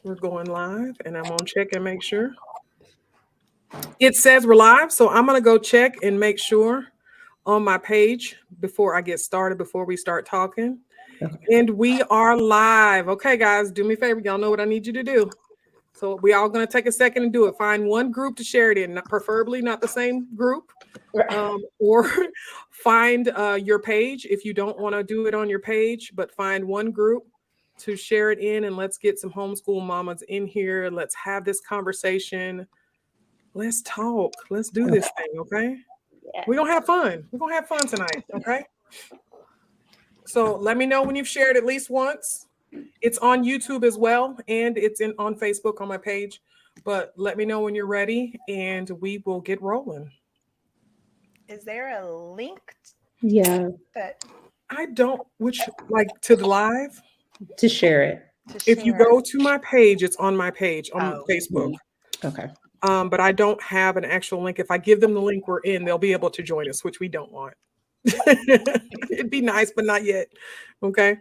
We're going live, and I'm gonna check and make sure. It says we're live, so I'm gonna go check and make sure on my page before I get started, before we start talking. Okay. And we are live. Okay, guys, do me a favor. Y'all know what I need you to do. So we all gonna take a second and do it. Find one group to share it in, preferably not the same group. Or find your page if you don't want to do it on your page, but find one group to share it in, and let's get some homeschool mamas in here. Let's have this conversation. Let's talk. Let's do this thing, okay? Yeah. We're gonna have fun. We're gonna have fun tonight, okay? So let me know when you've shared at least once. It's on YouTube as well, and it's on Facebook on my page. But let me know when you're ready, and we will get rolling. Is there a link Yeah, that I don't, which like to the live. to share it. to If you share? go to my page, it's on my page on Oh. Facebook. Okay. But I don't have an actual link. If I give them the link we're in, they'll be able to join us, which we don't want. It'd be nice, but not yet. Okay.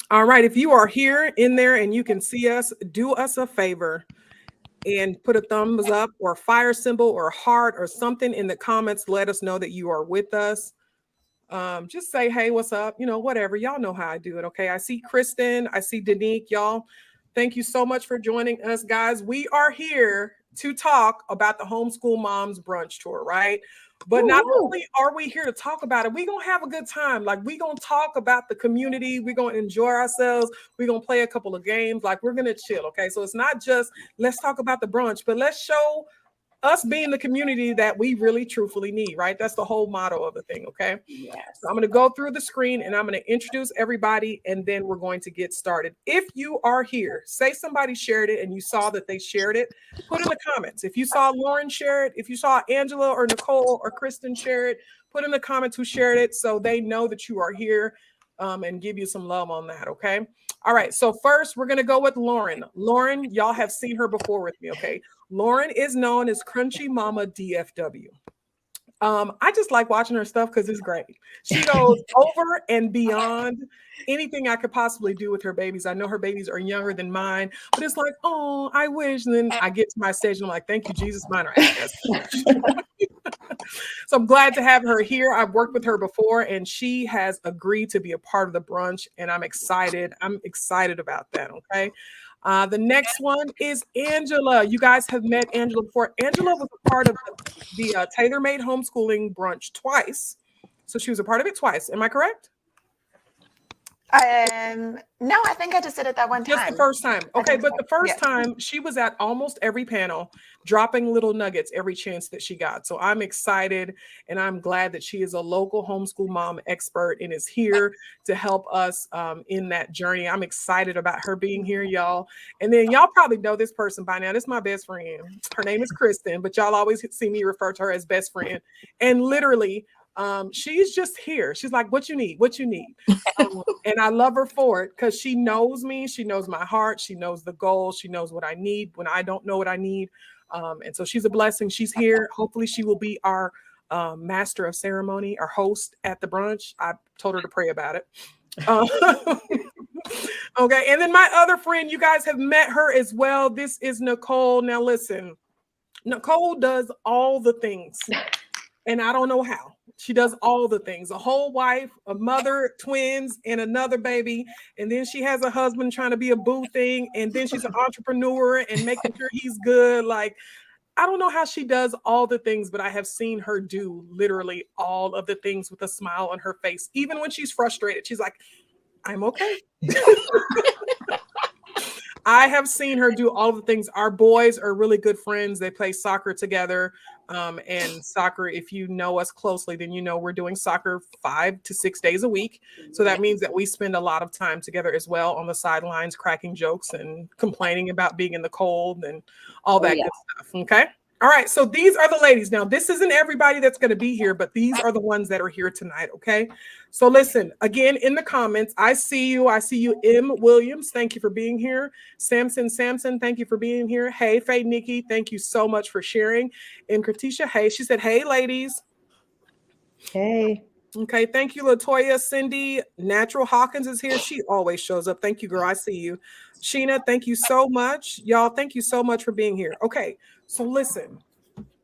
All right. If you are here in there and you can see us, do us a favor and put a thumbs up or a fire symbol or a heart or something in the comments. Let us know that you are with us. Just say, hey, what's up? You know, whatever. Y'all know how I do it. Okay. I see Kristen. I see Danique. Y'all, thank you so much for joining us, guys. We are here to talk about the Homeschool Moms Brunch Tour, right? But not only are we here to talk about it, we're going to have a good time. Like, we're going to talk about the community. We're going to enjoy ourselves. We're going to play a couple of games. Like, we're going to chill. Okay. So it's not just let's talk about the brunch, but let's show us being the community that we really truthfully need, right? That's the whole motto of the thing, okay? Yes. So I'm going to go through the screen and I'm going to introduce everybody, and then we're going to get started. If you are here, say somebody shared it and you saw that they shared it, put in the comments. If you saw Lauren share it, if you saw Angela or Nicole or Kristen share it, put in the comments who shared it so they know that you are here, and give you some love on that, okay? All right, so first we're going to go with Lauren. Lauren, y'all have seen her before with me, okay? Lauren is known as Crunchy Mama DFW. I just like watching her stuff because it's great. She goes over and beyond anything I could possibly do with her babies. I know her babies are younger than mine, but it's like, oh, I wish. And then I get to my stage and I'm like, thank you, Jesus, mine are ass. So I'm glad to have her here. I've worked with her before, and she has agreed to be a part of the brunch, and I'm excited. I'm excited about that, okay? The next one is Angela. You guys have met Angela before. Angela was a part of the tailor-made homeschooling brunch twice. So she was a part of it twice. Am I correct? No, I think I just did it that one time. Just the first time. Okay, but so. the first Yeah. time she was at almost every panel, dropping little nuggets every chance that she got. So I'm excited, and I'm glad that she is a local homeschool mom expert and is here to help us in that journey. I'm excited about her being here, y'all. And then y'all probably know this person by now. This is my best friend. Her name is Kristen, but y'all always see me refer to her as best friend. And literally, she's just here. She's like, what you need, what you need. And I love her for it because she knows me. She knows my heart. She knows the goal. She knows what I need when I don't know what I need. And so she's a blessing. She's here. Hopefully she will be our master of ceremony, our host at the brunch. I told her to pray about it. Okay. And then my other friend, you guys have met her as well. This is Nicole. Now listen, Nicole does all the things. And I don't know how. She does all the things, a whole wife, a mother, twins, and another baby. And then she has a husband trying to be a boo thing. And then she's an entrepreneur and making sure he's good. Like, I don't know how she does all the things, but I have seen her do literally all of the things with a smile on her face. Even when she's frustrated, she's like, I'm okay. I have seen her do all the things. Our boys are really good friends. They play soccer together. And soccer, if you know us closely, then you know we're doing soccer 5 to 6 days a week. So that means that we spend a lot of time together as well on the sidelines, cracking jokes and complaining about being in the cold and all that good stuff. Okay. All right. So these are the ladies. Now, this isn't everybody that's going to be here, but these are the ones that are here tonight. Okay. So listen, again, in the comments, I see you. I see you, M. Williams. Thank you for being here. Samson, thank you for being here. Hey, Faye Nikki, thank you so much for sharing. And Kratisha, hey, she said, hey, ladies. Hey. Okay, thank you, Latoya. Cindy, Natural Hawkins is here. She always shows up. Thank you, girl. I see you. Sheena, thank you so much. Y'all, thank you so much for being here. Okay, so listen,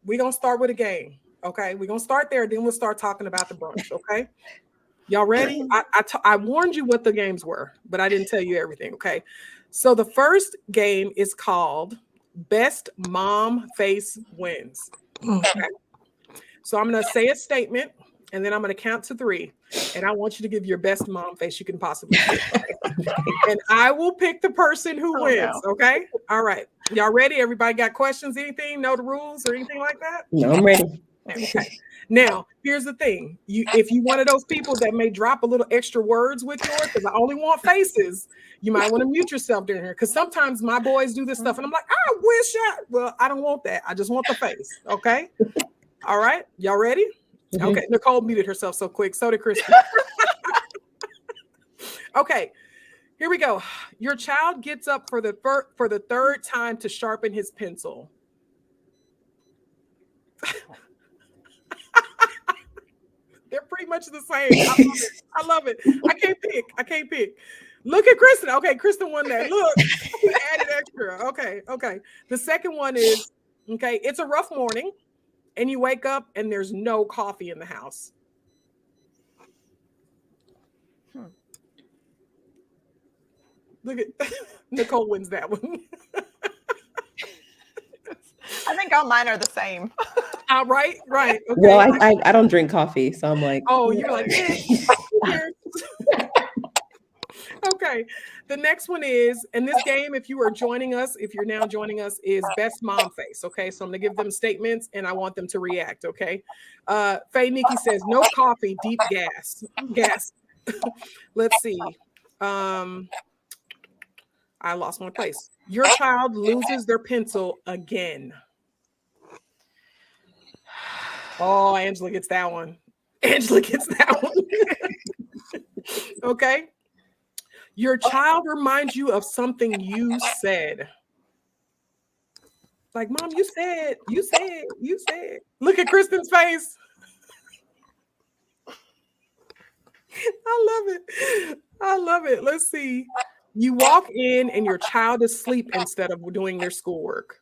we're going to start with a game. Okay, we're going to start there, then we'll start talking about the brunch. Okay, y'all ready? I warned you what the games were, but I didn't tell you everything. Okay, so the first game is called Best Mom Face Wins. Okay, so I'm going to say a statement, and then I'm going to count to 3. And I want you to give your best mom face you can possibly do. And I will pick the person who wins. No. Okay. All right. Y'all ready? Everybody got questions? Anything? Know the rules or anything like that? No, I'm ready. Okay. Now, here's the thing. If you one of those people that may drop a little extra words with yours, because I only want faces, you might want to mute yourself during here. Because sometimes my boys do this stuff, and I'm like, well, I don't want that. I just want the face. Okay. All right. Y'all ready? Mhm. Okay, Nicole muted herself so quick. So did Christy. Okay, here we go. Your child gets up for the third time to sharpen his pencil. They're pretty much the same. I love it. I can't pick. Look at Kristen. Okay, Kristen won that. Look, we added extra. Okay. The second one is, okay, it's a rough morning. And you wake up and there's no coffee in the house. Look at Nicole wins that one. I think all mine are the same. Right. Okay. Well, I don't drink coffee, so I'm like, Oh, you're like, okay. The next one is, and this game, if you're now joining us, is Best Mom Face. Okay, so I'm gonna give them statements and I want them to react. Okay. Faye Nikki says no coffee, deep gas. Let's see. I lost my place. Your child loses their pencil again. Oh, Angela gets that one. Okay. Your child reminds you of something you said. Like, Mom, you said. Look at Kristen's face. I love it. Let's see. You walk in and your child is asleep instead of doing their schoolwork.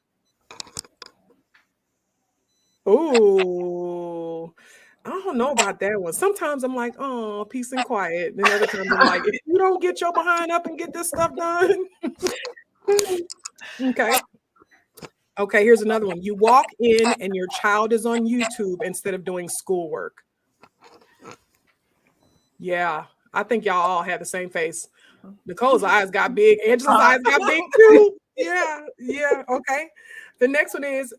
Oh, I don't know about that one. Sometimes I'm like, oh, peace and quiet. Then other times I'm like, if you don't get your behind up and get this stuff done. Okay, here's another one. You walk in and your child is on YouTube instead of doing schoolwork. Yeah, I think y'all all had the same face. Nicole's eyes got big. Angela's eyes got big too. Yeah. Okay. The next one is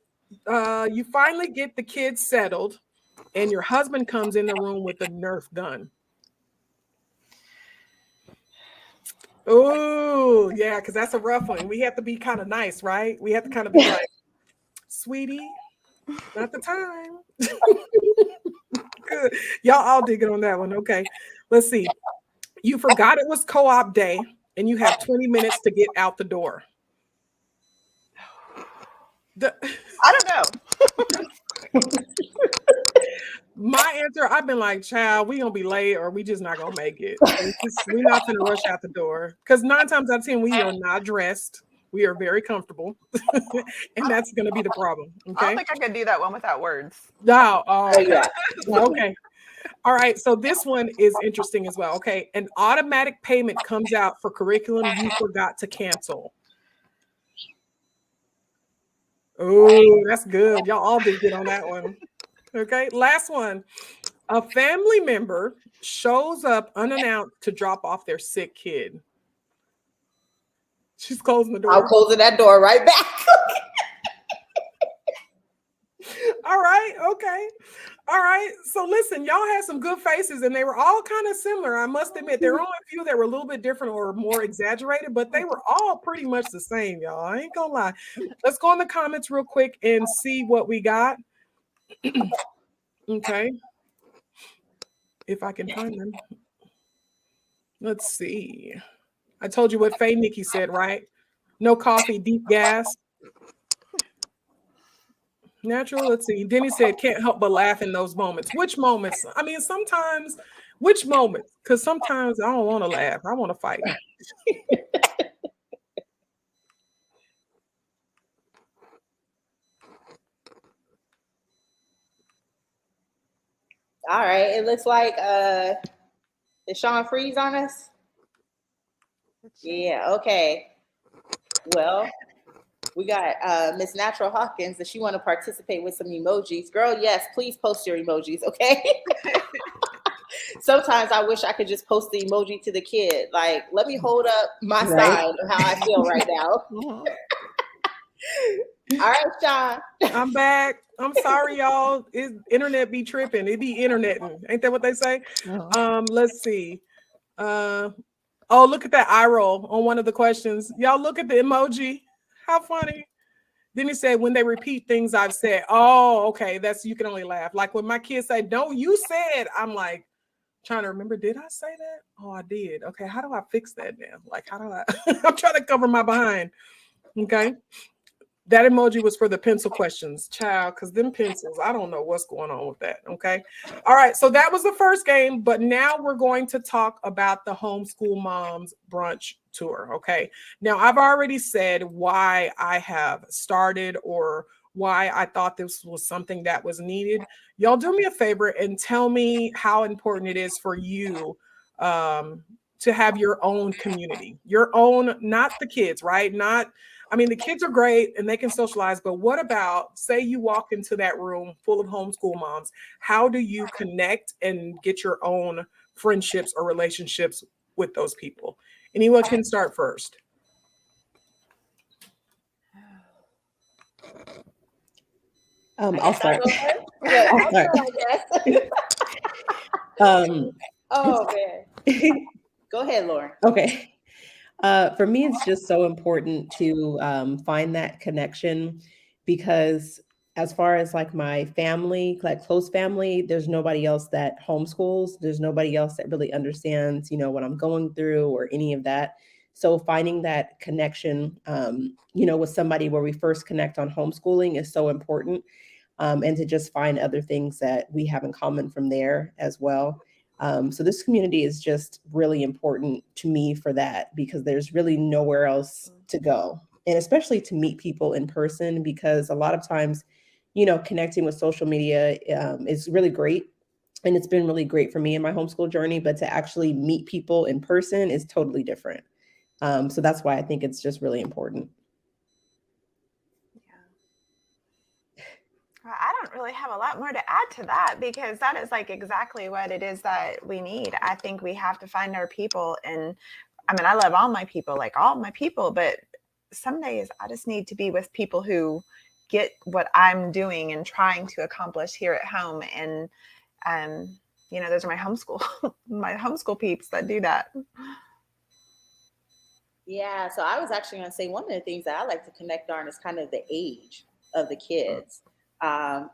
you finally get the kids settled and your husband comes in the room with a Nerf gun. Oh, yeah, because that's a rough one. We have to be kind of nice, right? We have to kind of be like, sweetie, not the time. Good. Y'all all dig it on that one. Okay. Let's see. You forgot it was co-op day and you have 20 minutes to get out the door. I don't know. My answer, I've been like, child, we gonna be late or we just not gonna make it. We're not gonna rush out the door. Because 9 times out of 10, we are not dressed. We are very comfortable. And that's gonna be the problem. Okay. I don't think I could do that one without words. No. Oh, yeah. Okay. All right. So this one is interesting as well. Okay. An automatic payment comes out for curriculum you forgot to cancel. Oh, that's good. Y'all all did good on that one. Okay. Last one. A family member shows up unannounced to drop off their sick kid. She's closing the door. I'm closing that door right back. All right. Okay. All right. So listen, y'all had some good faces and they were all kind of similar. I must admit, there were only a few that were a little bit different or more exaggerated, but they were all pretty much the same, y'all. I ain't gonna lie. Let's go in the comments real quick and see what we got. Okay. If I can find them. Let's see. I told you what Faye Nikki said, right? No coffee, deep gas. Natural. Let's see. Denny said, can't help but laugh in those moments. Which moments? I mean, sometimes, which moments? Because sometimes I don't want to laugh. I want to fight. All right. It looks like is Sean Freeze on us? Yeah, okay. Well, we got Miss Natural Hawkins. Does she want to participate with some emojis? Girl, yes, please post your emojis, okay? Sometimes I wish I could just post the emoji to the kid. Like, let me hold up my side of how I feel right now. All right, Sean. I'm back. I'm sorry, y'all. Internet be tripping. It be interneting. Ain't that what they say? Let's see. Oh, look at that eye roll on one of the questions. Y'all look at the emoji. How funny. Then he said, when they repeat things I've said. Oh, okay. That's, you can only laugh. Like when my kids say, don't, you said, I'm like trying to remember, did I say that? Oh, I did. Okay. How do I fix that now? Like, how do I, I'm trying to cover my behind. Okay. That emoji was for the pencil questions, child, because them pencils, I don't know what's going on with that, okay? All right, so that was the first game, but now we're going to talk about the Homeschool Moms Brunch Tour, okay? Now, I've already said why I have started or why I thought this was something that was needed. Y'all do me a favor and tell me how important it is for you to have your own community, your own, not the kids, right? I mean, the kids are great and they can socialize, but what about, say you walk into that room full of homeschool moms, how do you connect and get your own friendships or relationships with those people? Anyone can start first. I'll start. Yeah, I'll start. Oh, man. Go ahead, Lauren. Okay. For me, it's just so important to find that connection because as far as like my family, like close family, there's nobody else that homeschools. There's nobody else that really understands, you know, what I'm going through or any of that. So finding that connection, you know, with somebody where we first connect on homeschooling is so important. And to just find other things that we have in common from there as well. So this community is just really important to me for that because there's really nowhere else to go. And especially to meet people in person, because a lot of times, you know, connecting with social media is really great. And it's been really great for me in my homeschool journey, but to actually meet people in person is totally different. So that's why I think it's just really important. I don't really have a lot more to add to that because that is like exactly what it is that we need. I think we have to find our people. And I mean, I love all my people, but some days I just need to be with people who get what I'm doing and trying to accomplish here at home. And, you know, those are my homeschool peeps that do that. Yeah, so I was actually going to say one of the things that I like to connect on is kind of the age of the kids.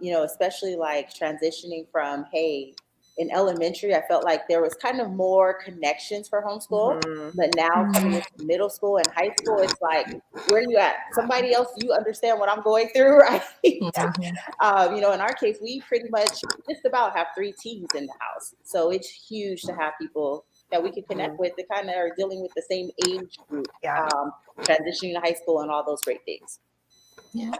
You know, especially like transitioning from, hey, in elementary, I felt like there was kind of more connections for homeschool, but now coming into middle school and high school, it's like, where are you at? Somebody else, you understand what I'm going through, right? You know, in our case, we pretty much just about have 3 teams in the house. So it's huge to have people that we can connect with that kind of are dealing with the same age group, transitioning to high school and all those great things. Yeah.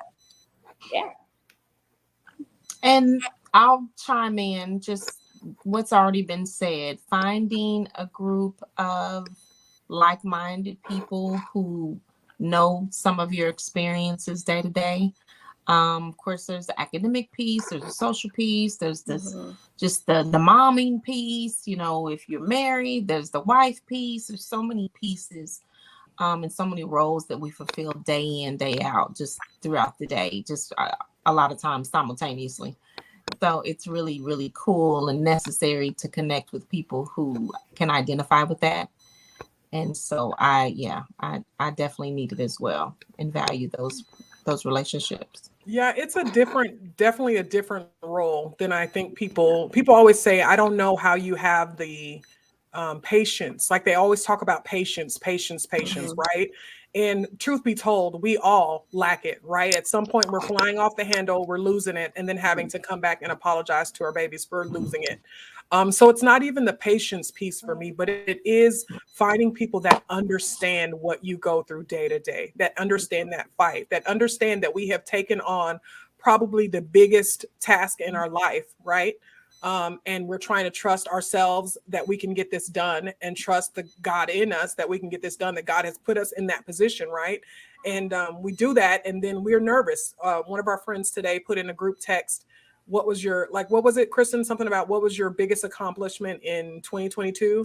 And I'll chime in just what's already been said. Finding a group of like-minded people who know some of your experiences day to day. Of course, there's the academic piece, there's the social piece, there's this just the momming piece. You know, if you're married, there's the wife piece. There's so many pieces and so many roles that we fulfill day in, day out, just throughout the day, just a lot of times simultaneously. So it's really, really cool and necessary to connect with people who can identify with that. And so I definitely need it as well and value those relationships. Yeah, it's definitely a different role than I think people always say, I don't know how you have the patience. Like they always talk about patience, right? And truth be told, we all lack it, right? At some point, we're flying off the handle, we're losing it, and then having to come back and apologize to our babies for losing it. So it's not even the patience piece for me, but it is finding people that understand what you go through day to day, that understand that fight, that understand that we have taken on probably the biggest task in our life, right? And we're trying to trust ourselves that we can get this done, and trust the God in us that we can get this done, that God has put us in that position, right? And we do that, and then we're nervous. One of our friends today put in a group text, what was it, Kristen? Something about what was your biggest accomplishment in 2022?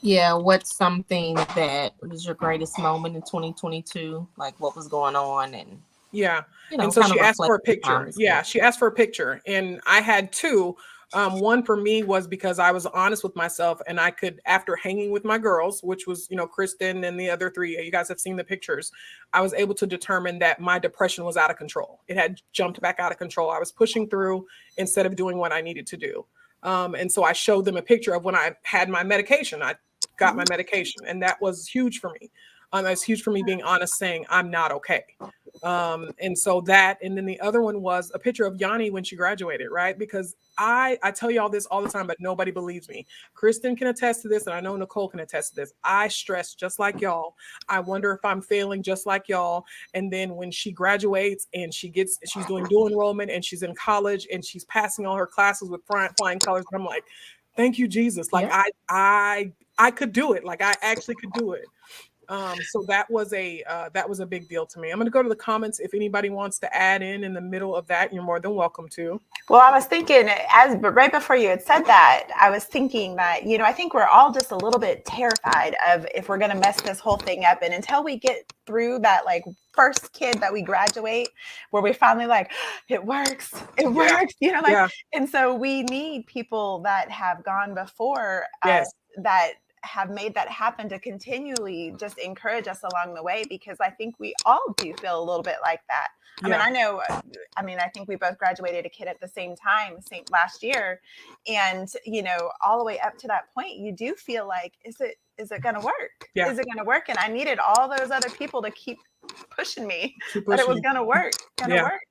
Yeah, what's something that was your greatest moment in 2022? Like what was going on, and yeah. you know, And so kind she of asked for a reflect picture. times. Yeah, she asked for a picture. And I had two. One for me was because I was honest with myself, and I could, after hanging with my girls, which was, Kristen and the other three, you guys have seen the pictures, I was able to determine that my depression was out of control. It had jumped back out of control. I was pushing through instead of doing what I needed to do. And so I showed them a picture of when I had my medication. I got my medication, and that was huge for me. It was huge for me being honest, saying I'm not okay. And so that, and then the other one was a picture of Yanni when she graduated, right? Because I tell y'all this all the time, but nobody believes me. Kristen can attest to this, and I know Nicole can attest to this. I stress just like y'all. I wonder if I'm failing just like y'all. And then when she graduates and she's doing dual enrollment and she's in college and she's passing all her classes with flying colors, I'm like, thank you, Jesus. Like I could do it. Like I actually could do it. So that was a big deal to me. I'm going to go to the comments. If anybody wants to add in the middle of that, you're more than welcome to. Well, I was thinking, but right before you had said that, I was thinking that, I think we're all just a little bit terrified of if we're going to mess this whole thing up. And until we get through that, like, first kid that we graduate, where we finally like, it works, and so we need people that have gone before us that have made that happen to continually just encourage us along the way, because I think we all do feel a little bit like that. I think we both graduated a kid at the same time, last year. And, all the way up to that point, you do feel like, is it going to work? Yeah. Is it going to work? And I needed all those other people to keep pushing me that it was going to work, work.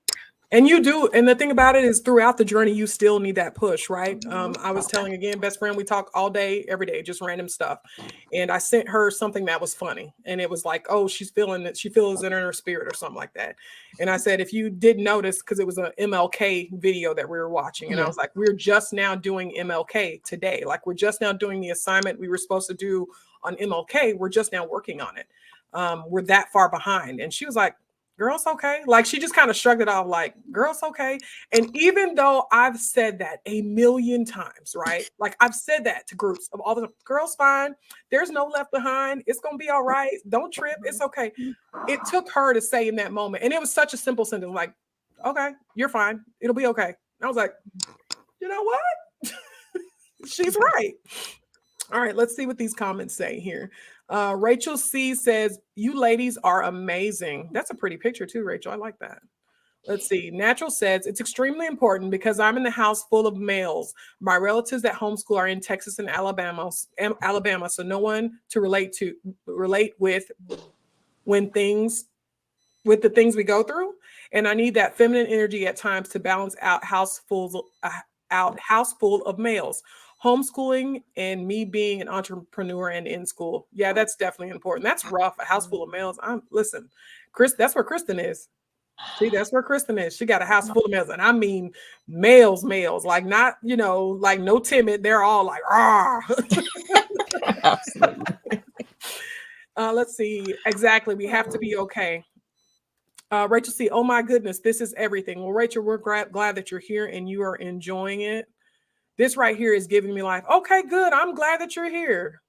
And you do. And the thing about it is, throughout the journey, you still need that push, right? I was telling, again, best friend, we talk all day, every day, just random stuff. And I sent her something that was funny. And it was like, oh, she's feeling it. She feels it in her spirit or something like that. And I said, if you did notice, because it was an MLK video that we were watching. And I was like, we're just now doing MLK today. Like, we're just now doing the assignment we were supposed to do on MLK. We're just now working on it. We're that far behind. And she was like, girl's okay. Like, she just kind of shrugged it off, like, girl's okay. And even though I've said that a million times, right? Like, I've said that to groups of all the girls, fine. There's no left behind. It's going to be all right. Don't trip. It's okay. It took her to say in that moment. And it was such a simple sentence, like, okay, you're fine. It'll be okay. And I was like, you know what? She's right. All right, let's see what these comments say here. Rachel C says, you ladies are amazing. That's a pretty picture too, Rachel. I like that. Let's see. Natural says, it's extremely important because I'm in the house full of males. My relatives that homeschool are in Texas and Alabama, so no one to relate with the things we go through. And I need that feminine energy at times to balance out house full of males. Homeschooling and me being an entrepreneur and in school. Yeah, that's definitely important. That's rough. A house full of males. Listen, Chris, that's where Kristen is. See, that's where Kristen is. She got a house full of males. And I mean males, like not, like no timid. They're all like, ah. Absolutely. Let's see. Exactly. We have to be okay. Rachel C, oh my goodness, this is everything. Well, Rachel, we're glad that you're here and you are enjoying it. This right here is giving me life. Okay, good. I'm glad that you're here.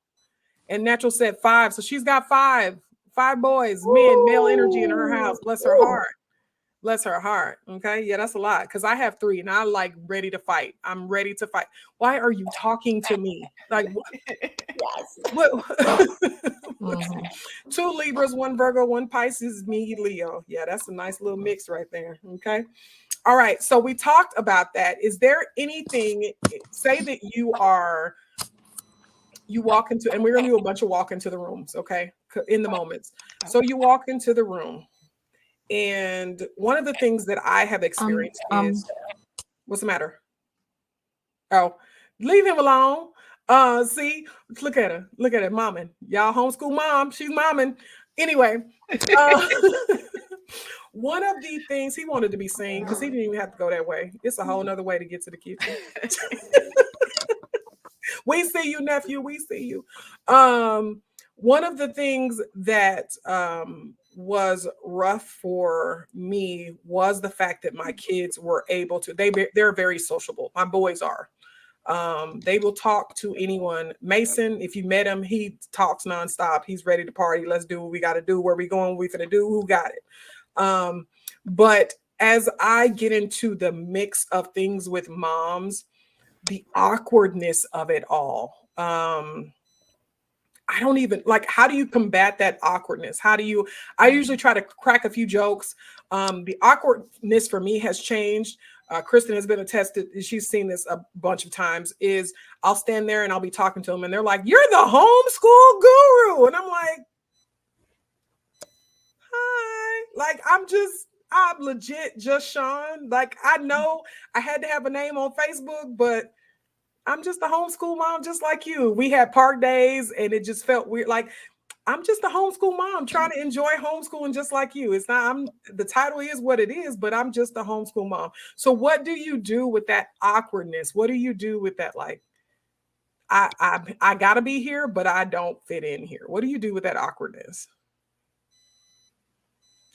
And Natural said 5. So she's got 5 boys, men, male energy in her house. Bless her heart. Bless her heart. Okay. Yeah, that's a lot. Because I have 3 and I like ready to fight. I'm ready to fight. Why are you talking to me? Like, what? Mm-hmm. 2 Libras, 1 Virgo, 1 Pisces, me, Leo. Yeah, that's a nice little mix right there. Okay. All right. So we talked about that. Is there anything, say that you are you walk into, and we're gonna do a bunch of walk into the rooms, okay, in the moments. So you walk into the room, and one of the things that I have experienced is, what's the matter? Oh, leave him alone. See, look at her, momming. Y'all homeschool mom, she's momming. Anyway, one of the things he wanted to be seen, because he didn't even have to go that way. It's a whole nother way to get to the kitchen. We see you, nephew. We see you. One of the things that was rough for me was the fact that my kids were able to, they're very sociable. My boys are. They will talk to anyone. Mason, if you met him, he talks nonstop. He's ready to party. Let's do what we got to do. Where we going? What we finna do? Who got it? But as I get into the mix of things with moms, the awkwardness of it all. I don't even like, how do you combat that awkwardness? I usually try to crack a few jokes. The awkwardness for me has changed. Kristen has been attested, she's seen this a bunch of times, is I'll stand there and I'll be talking to them and they're like, "You're the homeschool guru." And I'm like, "Hi." Like, I'm legit just Sean. Like, I know I had to have a name on Facebook, but I'm just a homeschool mom, just like you. We had park days and it just felt weird. Like, I'm just a homeschool mom trying to enjoy homeschooling just like you. It's not, the title is what it is, but I'm just a homeschool mom. So what do you do with that awkwardness? What do you do with that? Like, I gotta be here, but I don't fit in here. What do you do with that awkwardness?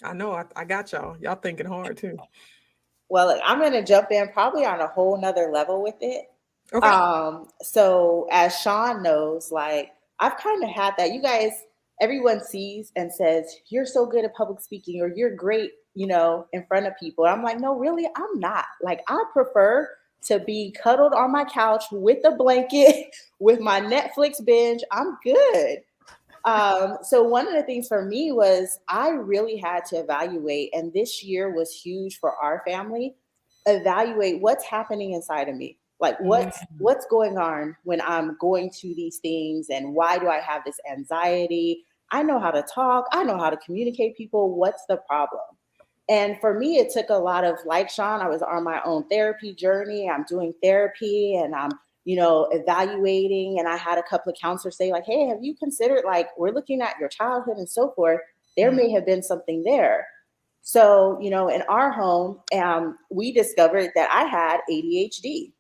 I know I got y'all. Y'all thinking hard too. Well, look, I'm going to jump in probably on a whole nother level with it. Okay. So as Sean knows, like, I've kind of had that. You guys, everyone sees and says, "You're so good at public speaking," or "You're great, in front of people." I'm like, no, really, I'm not. Like, I prefer to be cuddled on my couch with a blanket, with my Netflix binge. I'm good. So one of the things for me was I really had to evaluate, and this year was huge for our family, evaluate what's happening inside of me. Like, what's going on when I'm going to these things, and why do I have this anxiety? I know how to talk. I know how to communicate people. What's the problem? And for me, it took a lot of, like Sean, I was on my own therapy journey. I'm doing therapy and I'm, evaluating. And I had a couple of counselors say, like, "Hey, have you considered, like, we're looking at your childhood and so forth. There may have been something there." So, in our home, we discovered that I had ADHD.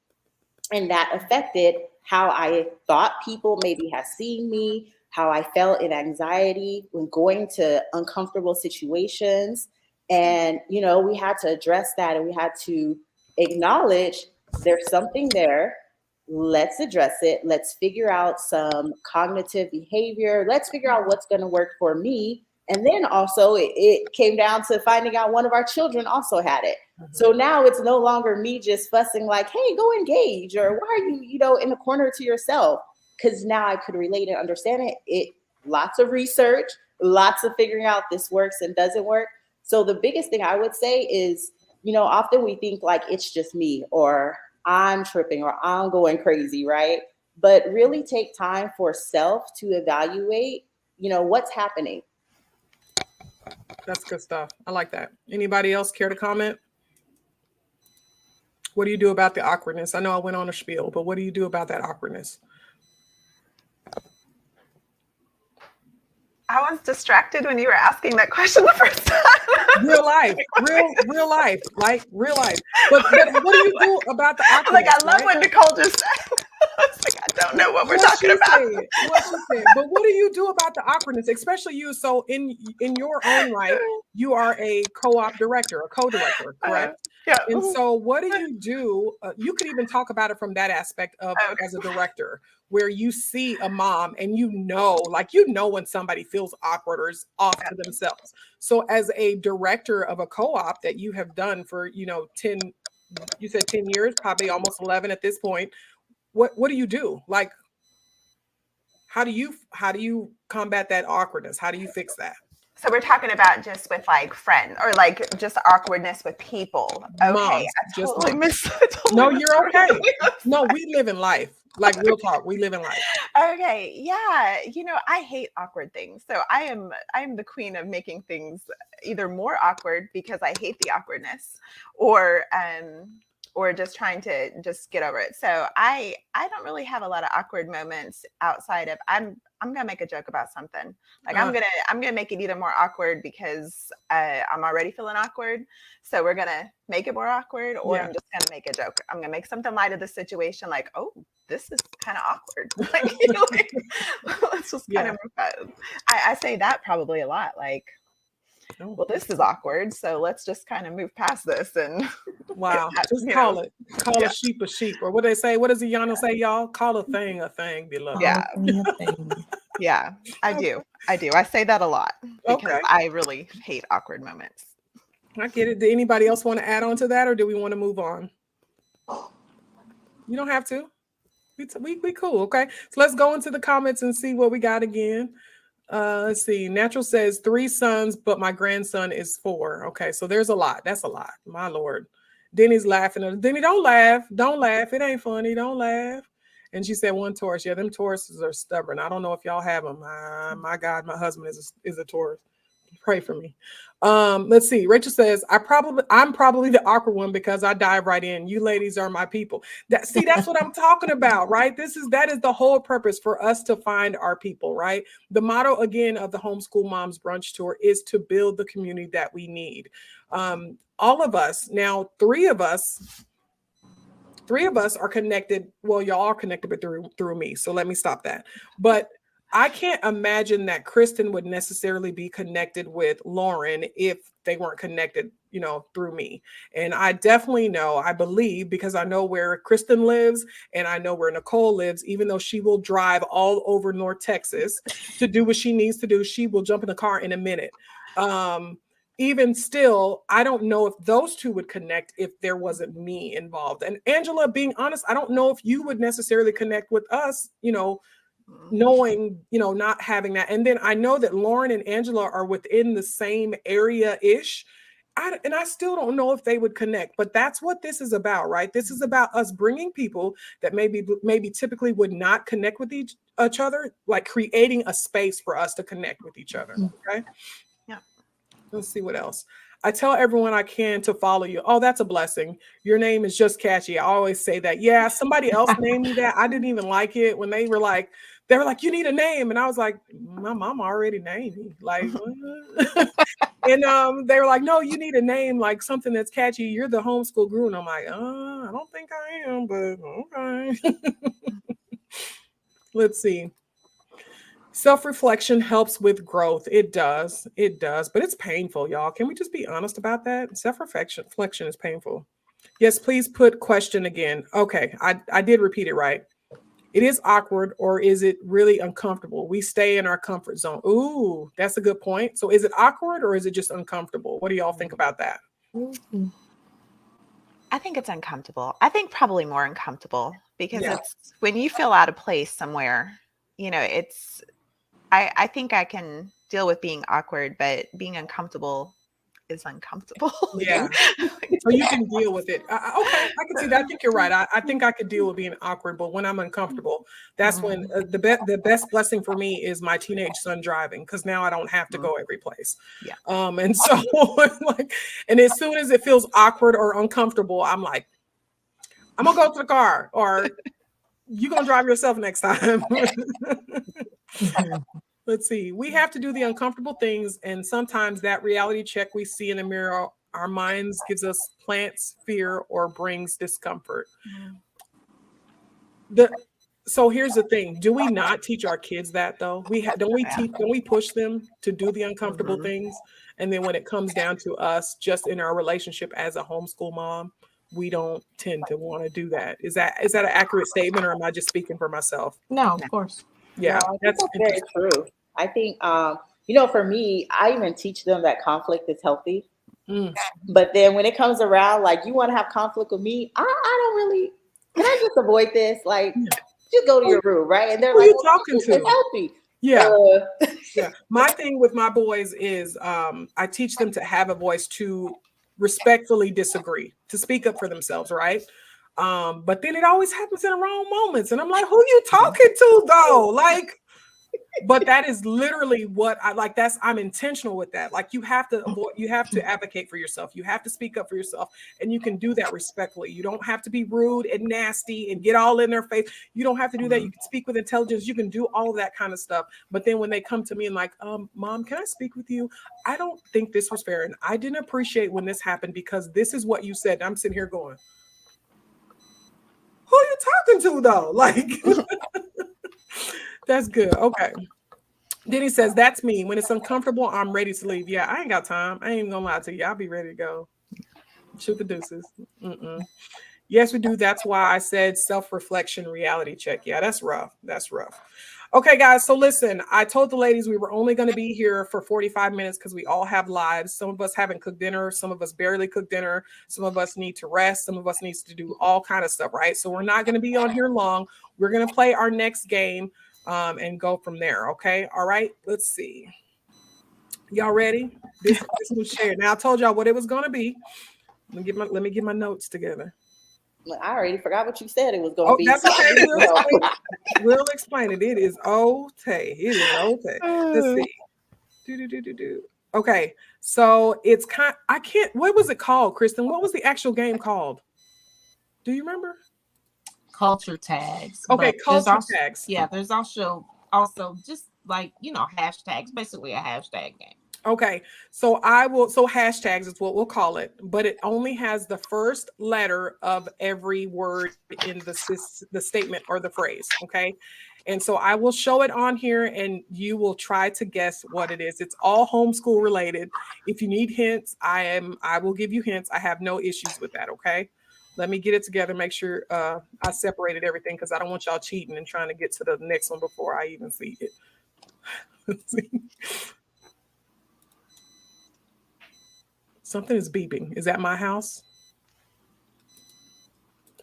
And that affected how I thought people maybe had seen me, how I felt in anxiety when going to uncomfortable situations. And, we had to address that, and we had to acknowledge there's something there. Let's address it. Let's figure out some cognitive behavior. Let's figure out what's going to work for me. And then also it came down to finding out one of our children also had it. Mm-hmm. So now it's no longer me just fussing like, "Hey, go engage," or "Why are you, in the corner to yourself?" Because now I could relate and understand it. Lots of research, lots of figuring out this works and doesn't work. So the biggest thing I would say is, often we think like it's just me, or I'm tripping, or I'm going crazy, right? But really take time for self to evaluate, what's happening. That's good stuff. I like that. Anybody else care to comment? What do you do about the awkwardness? I know I went on a spiel, but what do you do about that awkwardness? I was distracted when you were asking that question the first time. Real life. Like real life. But what do you do about the awkwardness? Like, I love what Nicole just said. I was like, I don't know what we're talking about. What she said. But what do you do about the awkwardness, especially you? So in your own right, you are a co-op director, a co-director, correct? Yeah. And so what do you do? You could even talk about it from that aspect of as a director, where you see a mom and when somebody feels awkward or is off to themselves. So as a director of a co-op that you have done for, 10 years, probably almost 11 at this point, what do you do? Like, how do you combat that awkwardness? How do you fix that? So we're talking about just with like friends, or like just awkwardness with people. Okay. Moms, I totally missed No, you're okay. No, we live in life. Like real talk, we live in life. Okay, yeah. I hate awkward things. So I am the queen of making things either more awkward because I hate the awkwardness, or just trying to just get over it. So I don't really have a lot of awkward moments outside of I'm gonna make a joke about something. Like I'm gonna make it either more awkward because I'm already feeling awkward. So we're gonna make it more awkward, or Yeah. I'm just gonna make a joke. I'm gonna make something light of the situation, like, oh, this is kind of awkward. Like, let's just kind of I say that probably a lot. Like, well, this is awkward, so let's just kind of move past this and Wow. that, Just you call know. it. Call a sheep a sheep. Or what they say? What does Iyanla say, y'all? Call a thing, beloved. Yeah. Thing. Yeah, I do. I say that a lot because Okay. I really hate awkward moments. I get it. Did anybody else want to add on to that, or do we want to move on? You don't have to. We cool. Okay. So let's go into the comments and see what we got again. Let's see. Natural says 3 sons, but my grandson is 4. Okay, so there's a lot. That's a lot. My Lord. Denny's laughing. Denny, don't laugh. Don't laugh. It ain't funny. Don't laugh. And she said 1 Taurus. Yeah, them Tauruses are stubborn. I don't know if y'all have them. My God, my husband is a Taurus. Pray for me. Let's see. Rachel says, I'm probably the awkward one because I dive right in. You ladies are my people. That's what I'm talking about, right? That is the whole purpose for us to find our people, right? The motto again of the Homeschool Moms Brunch Tour is to build the community that we need. All of us, now 3 of us are connected. Well, y'all are connected, but through me. So let me stop that. But I can't imagine that Kristen would necessarily be connected with Lauren if they weren't connected, through me. And I definitely know, I believe, because I know where Kristen lives and I know where Nicole lives, even though she will drive all over North Texas to do what she needs to do, she will jump in the car in a minute. Even still, I don't know if those 2 would connect if there wasn't me involved. And Angela, being honest, I don't know if you would necessarily connect with us, knowing, not having that. And then I know that Lauren and Angela are within the same area-ish. And I still don't know if they would connect, but that's what this is about, right? This is about us bringing people that maybe typically would not connect with each other, like creating a space for us to connect with each other, okay? Yeah. Let's see what else. I tell everyone I can to follow you. Oh, that's a blessing. Your name is just catchy. I always say that. Yeah, somebody else named me that. I didn't even like it when they were like, you need a name. And I was like, my mom already named me. Like, and they were like, no, you need a name, like something that's catchy. You're the homeschool guru. And I'm like, I don't think I am, but okay. Let's see. Self-reflection helps with growth. It does, but it's painful, y'all. Can we just be honest about that? Self-reflection is painful. Yes, please put question again. Okay, I did repeat it right. It is awkward, or is it really uncomfortable? We stay in our comfort zone. Ooh, that's a good point. So is it awkward or is it just uncomfortable? What do y'all think about that? I think it's uncomfortable. I think probably more uncomfortable because it's when you feel out of place somewhere, I think I can deal with being awkward, but being uncomfortable is uncomfortable. Yeah. So you can deal with it. Okay, I can see that. I think you're right. I think I could deal with being awkward, but when I'm uncomfortable, that's when the best blessing for me is my teenage son driving, because now I don't have to go every place. Yeah. And so and as soon as it feels awkward or uncomfortable, I'm like, I'm gonna go to the car, or you gonna drive yourself next time. Let's see. We have to do the uncomfortable things, and sometimes that reality check we see in the mirror, our minds gives plants fear or brings discomfort. So here's the thing: do we not teach our kids that though? Don't we push them to do the uncomfortable things, and then when it comes down to us, just in our relationship as a homeschool mom, we don't tend to want to do that. Is that an accurate statement, or am I just speaking for myself? No, of course. Yeah, No, that's very true. I think, for me, I even teach them that conflict is healthy. But then when it comes around, like, you want to have conflict with me, I don't really, can I just avoid this? Like, just go to your room, right? And they're who like, are you talking to? It's healthy. Yeah. Yeah. My thing with my boys is I teach them to have a voice, to respectfully disagree, to speak up for themselves, right? But then it always happens in the wrong moments. And I'm like, who you talking to though? Like, but that is literally what I like. I'm intentional with that. Like you have to avoid, you have to advocate for yourself. You have to speak up for yourself, and you can do that respectfully. You don't have to be rude and nasty and get all in their face. You don't have to do that. You can speak with intelligence. You can do all of that kind of stuff. But then when they come to me and like, Mom, can I speak with you? I don't think this was fair. And I didn't appreciate when this happened because this is what you said. And I'm sitting here going, who are you talking to though? Like, that's good. Okay. Then he says, that's me. When it's uncomfortable, I'm ready to leave. Yeah, I ain't got time. I ain't even gonna lie to you. I'll be ready to go. Shoot the deuces. Yes, we do. That's why I said self-reflection reality check. Yeah, that's rough. That's rough. Okay, guys. So listen, I told the ladies we were only going to be here for 45 minutes because we all have lives. Some of us haven't cooked dinner. Some of us barely cooked dinner. Some of us need to rest. Some of us needs to do all kind of stuff, right? So we're not going to be on here long. We're going to play our next game and go from there. Okay. All right. Let's see. Y'all ready? This was shared. Now I told y'all what it was going to be. Let me get my notes together. I already forgot what you said it was going to be. That's okay. We'll explain it. It is okay. It is okay. Let's see. Okay. So it's what was it called, Kristen? What was the actual game called? Do you remember? Culture tags. Okay, culture tags. Yeah, there's also just like, hashtags, basically a hashtag game. Okay, so hashtags is what we'll call it, but it only has the first letter of every word in the statement or the phrase, okay? And so I will show it on here and you will try to guess what it is. It's all homeschool related. If you need hints, I will give you hints. I have no issues with that, okay? Let me get it together, make sure I separated everything because I don't want y'all cheating and trying to get to the next one before I even see it. Let's see. Something is beeping. Is that my house?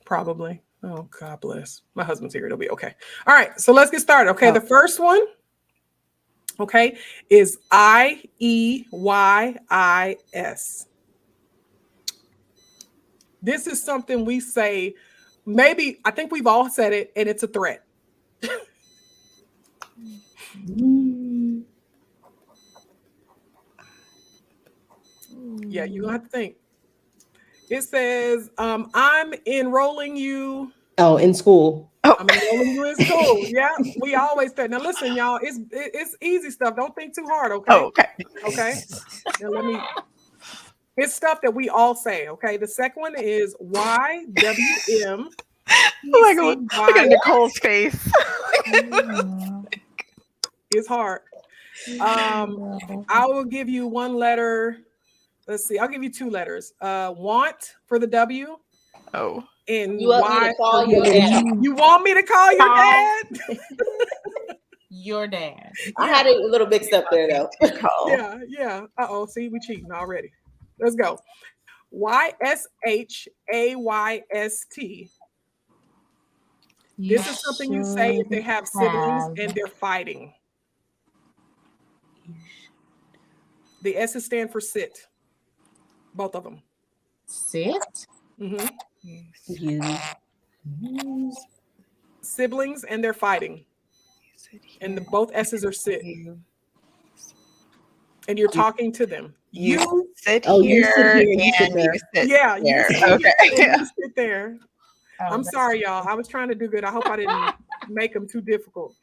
Probably. Oh, God bless. My husband's here. It'll be okay. All right. So let's get started. Okay. The first one, okay, is IEYIS. This is something we say, maybe, I think we've all said it, and it's a threat. Yeah, you're going to have to think. It says, I'm enrolling you. Oh, in school. I'm enrolling you in school. Yeah, we always say. Now listen, y'all, it's easy stuff. Don't think too hard, okay? Oh, okay. Okay. Now it's stuff that we all say, okay? The second one is YWM. Look at Nicole's face. It's hard. I will give you one letter. Let's see. I'll give you two letters. Want for the W. Oh. You And want me to call your dad? You want me to call your dad? Your dad. I had it a little mixed up there though. Yeah. Uh-oh. See, we cheating already. Let's go. YSHAYST. This is something you say if they have siblings and they're fighting. The S is stand for sit. Both of them. Sit? Mm-hmm. Use. Siblings and they're fighting. And both S's are sit. And you're talking to them. You sit Oh, here, you sit here, you sit and there. you sit Yeah, there. you sit Okay. here and you sit there. Oh, I'm that's sorry, y'all. I was trying to do good. I hope I didn't make them too difficult.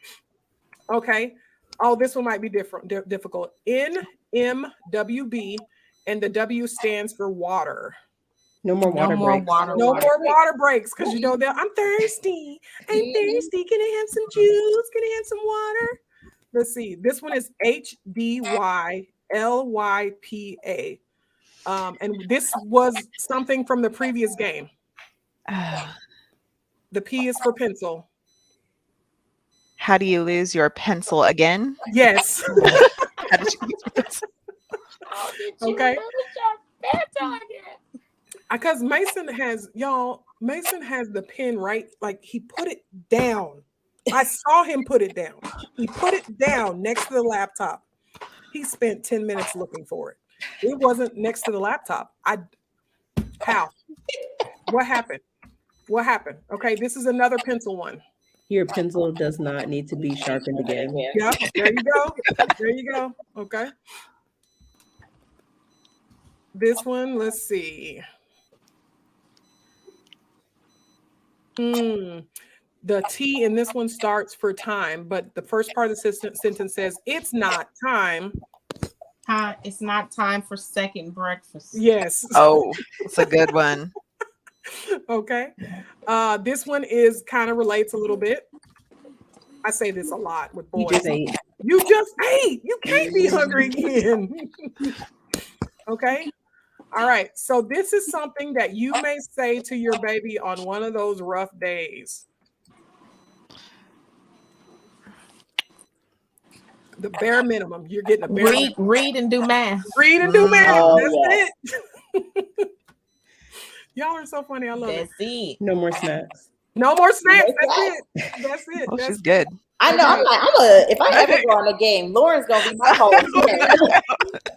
Okay. Oh, this one might be difficult. NMWB, and the W stands for water. No more water breaks. No more water breaks because I'm thirsty. I'm thirsty. Can I have some juice? Can I have some water? Let's see. This one is HDYLYPA. And this was something from the previous game. The P is for pencil. How do you lose your pencil again? Yes. How did you lose your pencil? Okay. Because Mason has the pen right, like he put it down. I saw him put it down. He put it down next to the laptop. He spent 10 minutes looking for it. It wasn't next to the laptop. How? What happened? What happened? Okay, this is another pencil one. Your pencil does not need to be sharpened again. Yep, there you go. There you go. Okay. This one, let's see. The T in this one starts for time, but the first part of the sentence says, it's not time. It's not time for second breakfast. Yes. Oh, it's a good one. Okay. This one is kind of relates a little bit. I say this a lot with boys. You just ate. You just ate. You can't be hungry again. Okay. All right. So this is something that you may say to your baby on one of those rough days. The bare minimum. You're getting a bare minimum. Read and do math. Read and do math. Oh, That's it. Y'all are so funny. I love it. That's it. No more snacks. No more snacks. That's it. That's it. Oh, That's she's good. I know. If I ever go on a game, Lauren's gonna be my host.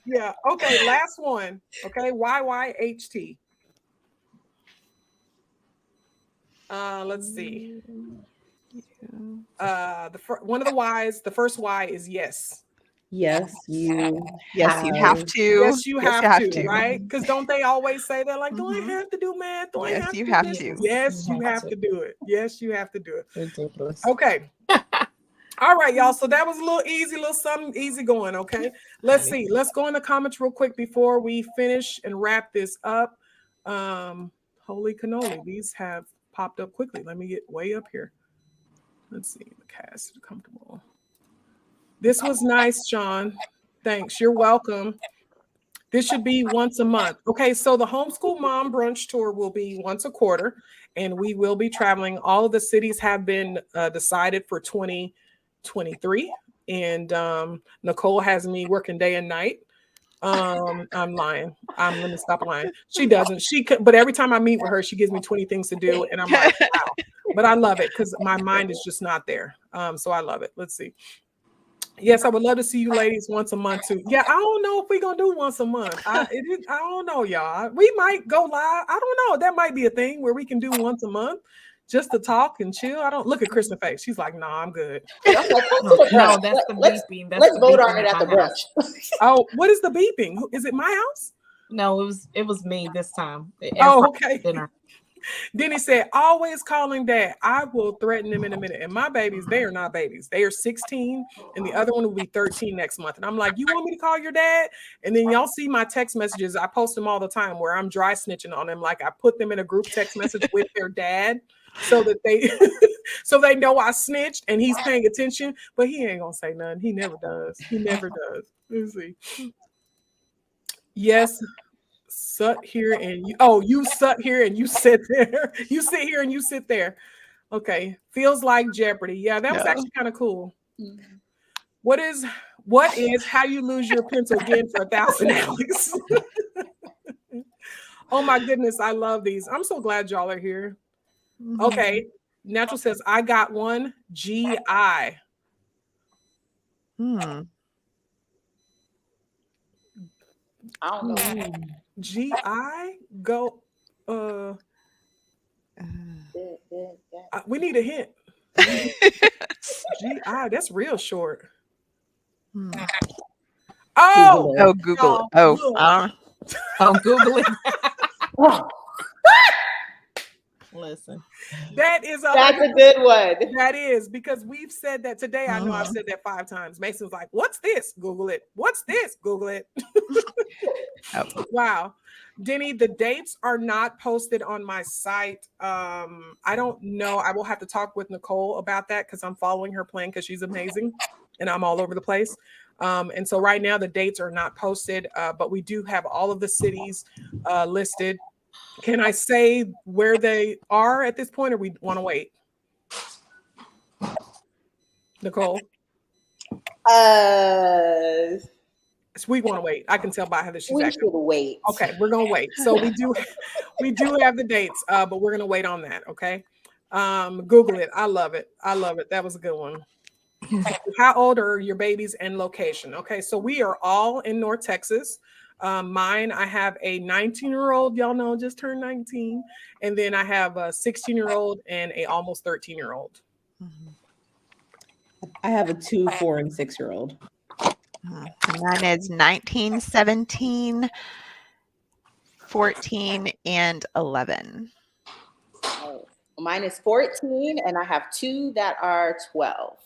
Yeah. Okay. Last one. Okay. YYHT. Let's see. One of the Y's. The first Y is yes. Yes, you. Yes, you have to. Yes, you have to. to. Right? Because don't they always say that? Like, do I have to do math? Do I Yes, have you to have do this? to. Yes, you have to do it. Yes, you have to do it. Ridiculous. Okay. All right, y'all. So that was a little easy, little something easy going. Okay. Let's see. Let's go in the comments real quick before we finish and wrap this up. Holy cannoli. These have popped up quickly. Let me get way up here. Let's see. The cast comfortable. This was nice, John. Thanks. You're welcome. This should be once a month. Okay, so the Homeschool Mom Brunch Tour will be once a quarter, and we will be traveling. All of the cities have been decided for 2023, and Nicole has me working day and night. I'm lying. I'm gonna stop lying. She doesn't. But every time I meet with her, she gives me 20 things to do, and I'm like, wow. But I love it because my mind is just not there. So I love it. Let's see. Yes, I would love to see you ladies once a month too. Yeah, I don't know if we're gonna do once a month. I don't know, y'all. We might go live. I don't know. That might be a thing where we can do once a month just to talk and chill. I don't look at Kristen face. She's like, "Nah, I'm good." No, that's the beeping. Let's vote on it at the brunch. Oh, what is the beeping? Is it my house? No, it was me this time. Oh, okay. Dinner. Then he said, always calling dad. I will threaten them in a minute. And my babies, they are not babies. They are 16 and the other one will be 13 next month. And I'm like, you want me to call your dad? And then y'all see my text messages. I post them all the time where I'm dry snitching on them. Like I put them in a group text message with their dad so that they so they know I snitched and he's paying attention, but he ain't gonna say nothing. He never does. He never does. Let's see. Yes. Sat here and you sat here and you sit there. You sit here and you sit there. Okay. Feels like Jeopardy. Yeah, that was actually kind of cool. What is how you lose your pencil again for 1,000, Alex? Oh my goodness, I love these. I'm so glad y'all are here. Okay. Natural says, I got one GI. I don't know. GI go we need a hint. GI, that's real short. Oh, Google. Google it. Listen, that's a good one. That is because we've said that today. I know I've said that 5 times. Mason's like, "What's this?" Google it. What's this? Google it. Wow, Denny, the dates are not posted on my site. I don't know. I will have to talk with Nicole about that because I'm following her plan because she's amazing, and I'm all over the place. And so right now the dates are not posted, but we do have all of the cities listed. Can I say where they are at this point, or we want to wait? Nicole? We want to wait. I can tell by how that she's we acting. should wait. Okay, we're gonna wait. So we do have the dates, but we're gonna wait on that. Okay. Google it. I love it. That was a good one. How old are your babies and location? Okay, so we are all in North Texas. Mine, I have a 19-year-old, y'all know, just turned 19. And then I have a 16-year-old and a almost 13-year-old. I have a 2, 4, and 6-year-old. Mine is 19, 17, 14, and 11. Oh, mine is 14, and I have 2 that are 12.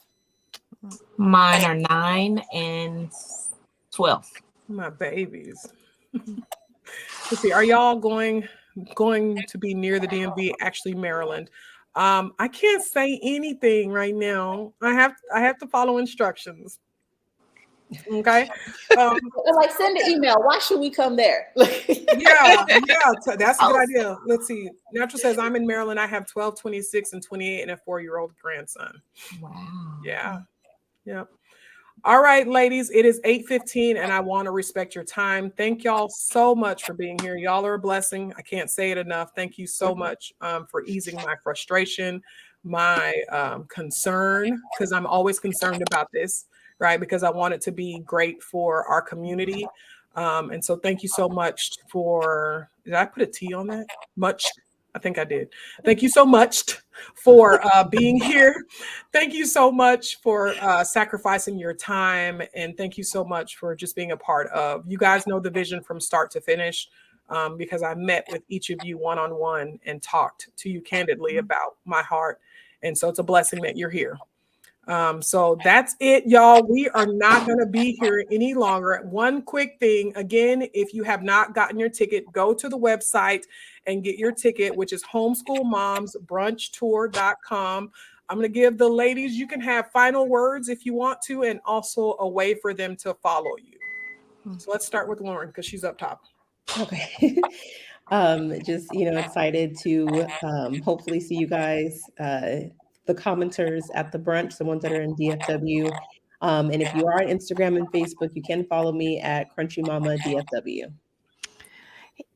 Mine are 9 and 12. My babies. Let's see. Are y'all going to be near the DMV? Actually, Maryland. I can't say anything right now. I have to follow instructions. Okay. Like, send an email. Why should we come there? Yeah. So that's a good idea. Let's see. Natural says, I'm in Maryland. I have 12, 26, and 28, and a 4-year-old grandson. Wow. Yeah. Yep. All right, ladies, it is 8:15 and I want to respect your time. Thank y'all so much for being here. Y'all are a blessing. I can't say it enough. Thank you so much for easing my frustration, my concern, because I'm always concerned about this, right? Because I want it to be great for our community. And so thank you so much for, did I put a T on that? Much. I think I did. Thank you so much for being here. Thank you so much for sacrificing your time. And thank you so much for just being a part of. You guys know the vision from start to finish because I met with each of you one-on-one and talked to you candidly about my heart. And so it's a blessing that you're here. So that's it, y'all. We are not going to be here any longer. One quick thing. Again, if you have not gotten your ticket, go to the website and get your ticket, which is homeschoolmomsbrunchtour.com. I'm going to give the ladies, you can have final words if you want to, and also a way for them to follow you. So let's start with Lauren because she's up top. Okay. Just, excited to hopefully see you guys, the commenters at the brunch, the ones that are in DFW. And if you are on Instagram and Facebook, you can follow me at Crunchy Mama DFW.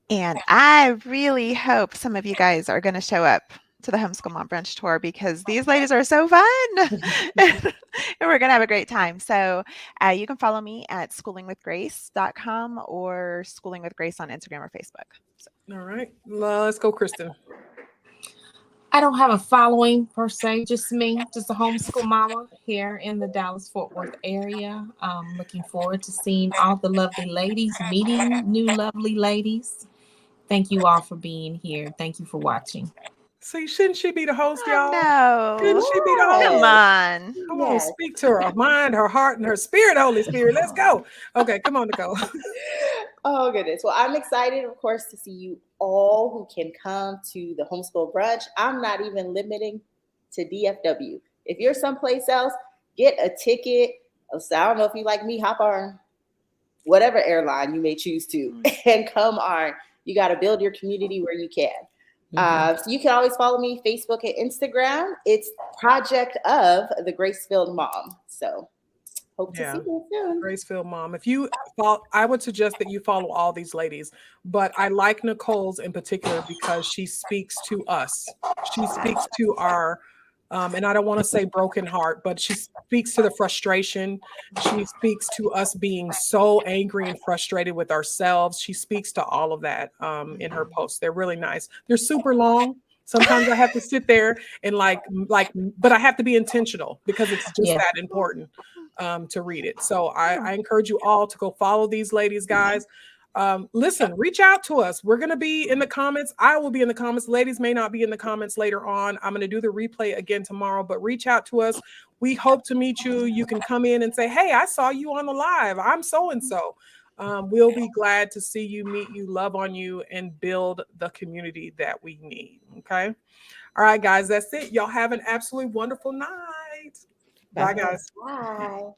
And I really hope some of you guys are going to show up to the Homeschool Mom Brunch Tour because these ladies are so fun and we're going to have a great time. So you can follow me at schoolingwithgrace.com or Schooling with Grace on Instagram or Facebook. So. All right. Let's go, Kristen. I don't have a following per se, just me, just a homeschool mama here in the Dallas-Fort Worth area. Looking forward to seeing all the lovely ladies, meeting new lovely ladies. Thank you all for being here. Thank you for watching. See, shouldn't she be the host, y'all? No. Shouldn't she be the host? Come on. Come on, speak to her mind, her heart, and her spirit, Holy Spirit. Let's go. Okay, come on, Nicole. Oh, goodness. Well, I'm excited, of course, to see you all who can come to the homeschool brunch. I'm not even limiting to DFW. If you're someplace else, get a ticket. So I don't know if you like me, hop on whatever airline you may choose to and come on. You got to build your community where you can. So you can always follow me, Facebook and Instagram. It's Project of the Grace-Filled Mom. So hope to see you soon. Grace-Filled Mom. If you follow, I would suggest that you follow all these ladies, but I like Nicole's in particular because she speaks to us. She speaks to our, and I don't want to say broken heart, but she speaks to the frustration. She speaks to us being so angry and frustrated with ourselves. She speaks to all of that in her posts. They're really nice. They're super long. Sometimes I have to sit there and but I have to be intentional because it's just that important to read it. So I encourage you all to go follow these ladies, guys. Listen, reach out to us. We're going to be in the comments. I will be in the comments. Ladies may not be in the comments later on. I'm going to do the replay again tomorrow, but reach out to us. We hope to meet you. You can come in and say, hey, I saw you on the live. I'm so-and-so. We'll be glad to see you, meet you, love on you, and build the community that we need. Okay. All right, guys, that's it. Y'all have an absolutely wonderful night. Bye guys. Bye.